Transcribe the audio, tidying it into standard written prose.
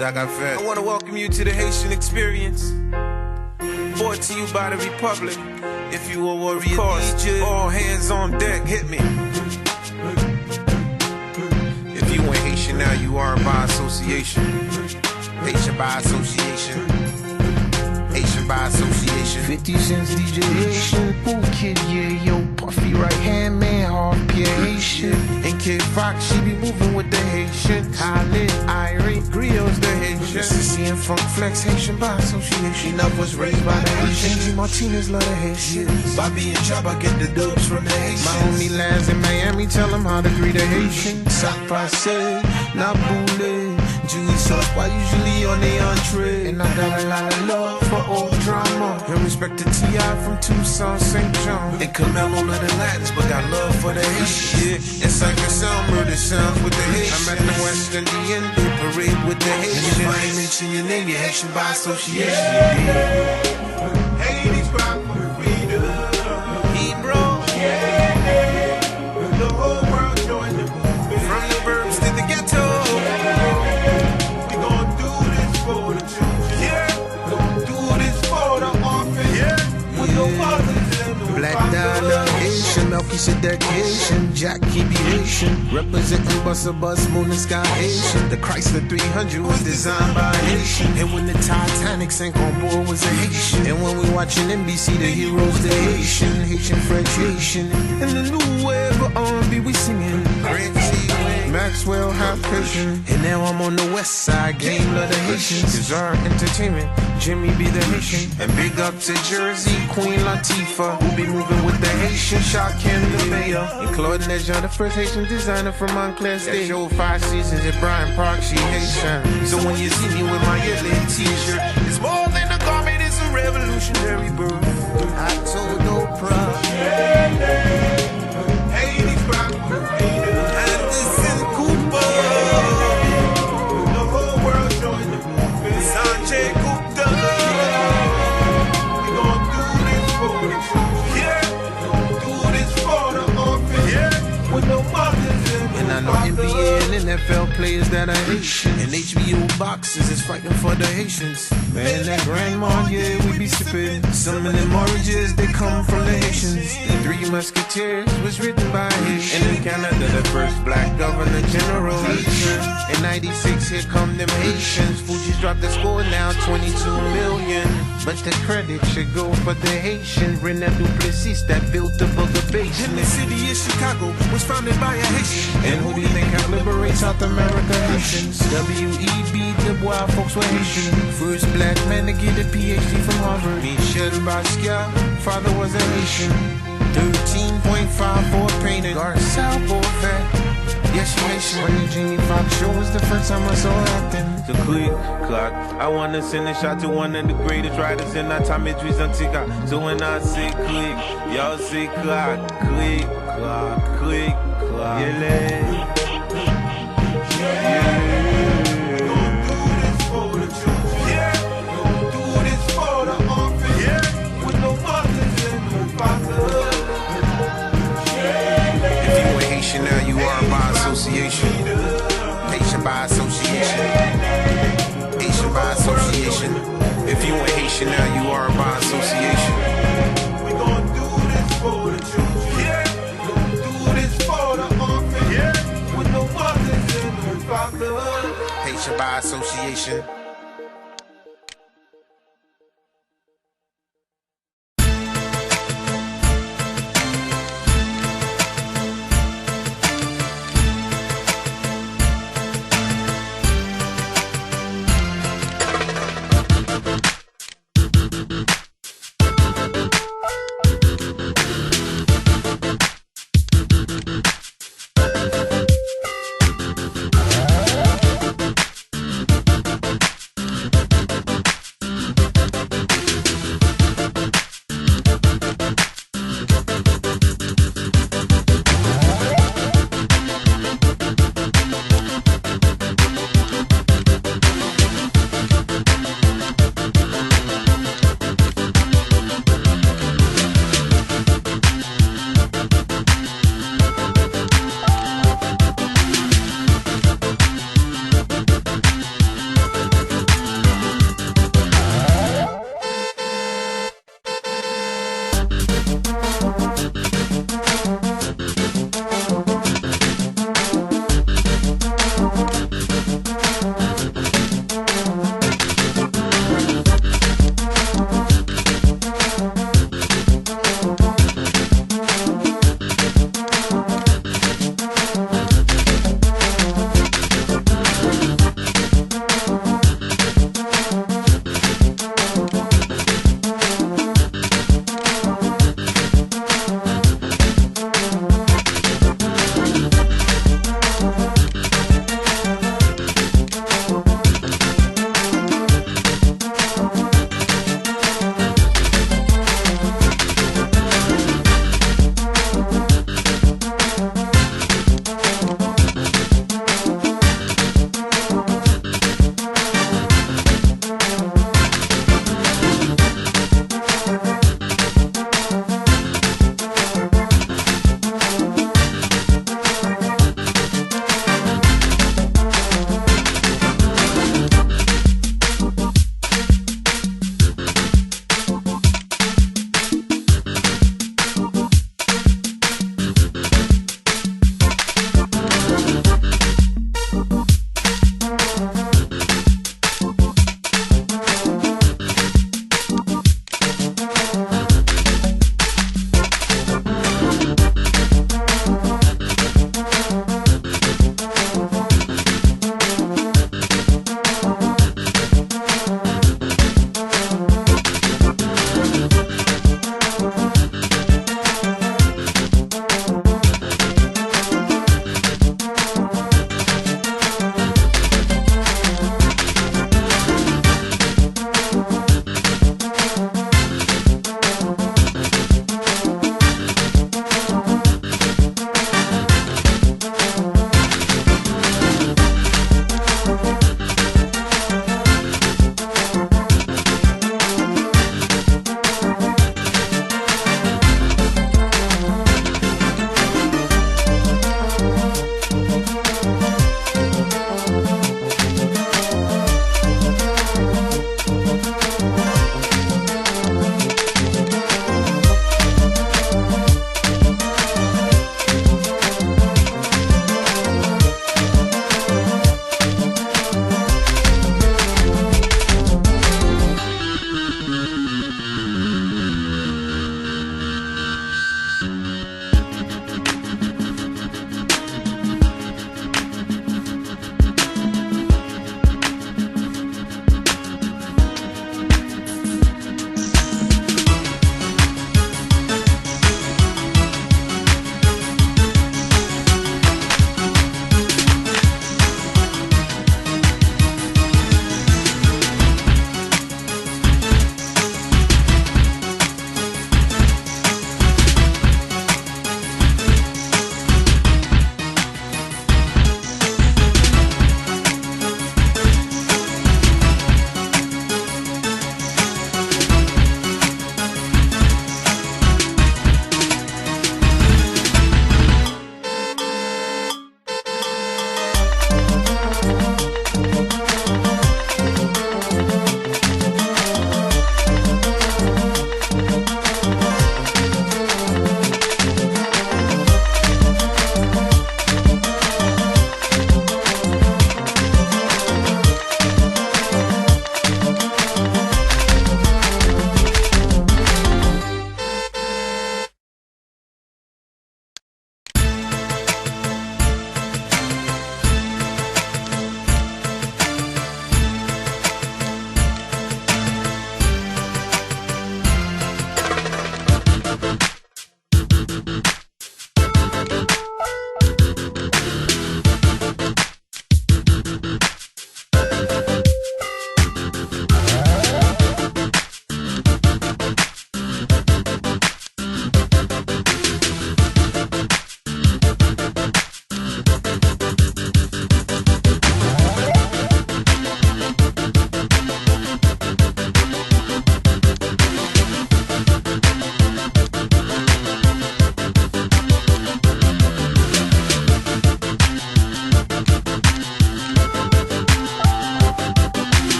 I want to welcome you to the Haitian experience, brought to you by the Republic. If you a warrior, all hands on deck, hit me. If you ain't Haitian now, you are by association. Haitian by association. Haitian by association. 50 cents DJ Haitian, pool kid, yeah, yo, puffy right hand man, half pure Haitian. And Kid Fox, she be moving with the Haitian. Khaled, Irie, Griots, the Haitian. CC and Funk Flex, Haitian by association. Enough was raised by the Haitians. Martinez love the Haitians. Bobby and Chaba get the dubs from the Haitians. My homie Laz in Miami, tell him how to greet a Haitian. Fasil, Naboule, Julie sauce, why usually on the entree? And I got a lot of love for old drama. And respect to T.I. from Tucson, St. John. And Camelo love the Latins, but got love for the Haitians. Yeah, it's like a sound murder sounds with the Haitians. I'm at the West Indian Day parade with the Haitians. And if I ain't mention your name, you're Haitian by association. Haiti's cry for freedom. Hebrew, yeah. The whole world joined the movement. From the burbs to the ghetto. We gon' do this for the children. Yeah. Gon' do this for the orphans. Yeah. With no fathers and no Black Dollar Haitian, Melky Sedek Haitian, Jack Kibi Haitian, representing Busta Bus, Moon and Sky Haitian. The Chrysler 300 was designed by a Haitian. And when the Titanic sank on board was a Haitian. And when we watching NBC, the heroes, the Haitian, Haitian French Haitian. And the new wave of R&B we singing. Maxwell, half patient. And now I'm on the west side, game love the Haitians. Bizarre Entertainment, Jimmy be the Haitian. And big up to Jersey, Queen Latifah, who be moving with the Haitian. Shaquem the mayor. And Claude Neja, the first Haitian designer from Montclair State. Show 5 seasons at Bryant Park, she Haitian. So when you see me with my yellow t-shirt, it's more than a garment, it's a revolutionary birth. I told Oprah, Haiti's proud for freedom. Anderson Cooper, the whole world joined the movement. Sanjay Gupta, we gon' do this for the children. Yeah, do this for the orphans. Yeah, with no mothers and I know NBA and NFL players that are Haitian. And HBO boxers is fighting for the Haitians. Man, that grandma, yeah, we be sipping. Some of them oranges, they come from the Haitians. The Three Musketeers was written by Haitian. And in Canada, the first black governor general Haitian. In 96, here come them Haitians. Fuji's dropped the score now, 22 million. But the credit should go for the Haitian. René Duplessis that built the Booger Base. And the city of Chicago was founded by a Haitian. And who do you think helped liberate South America? Haitians. W.E.B. Du Bois, folks were Haitian. First black man to get a PhD from Harvard. Michel Basquiat, father was a Haitian. 13.54 painted. Garcelle Beauvais, yes, she Haitian. When the Jamie Foxx show was the first time I saw her acting. The click clock. I wanna send a shot to one of the greatest writers in our time, Idris Antica. So when I say click, y'all say clock. Click clock, click clock. Yeah, now you are by association. Haitian by association. Haitian by association. If you ain't Haitian now you are by association. We gon' do this for the children. Yeah. Gon' do this for the orphans. Yeah. With no mothers and no fathers. Haitian by association.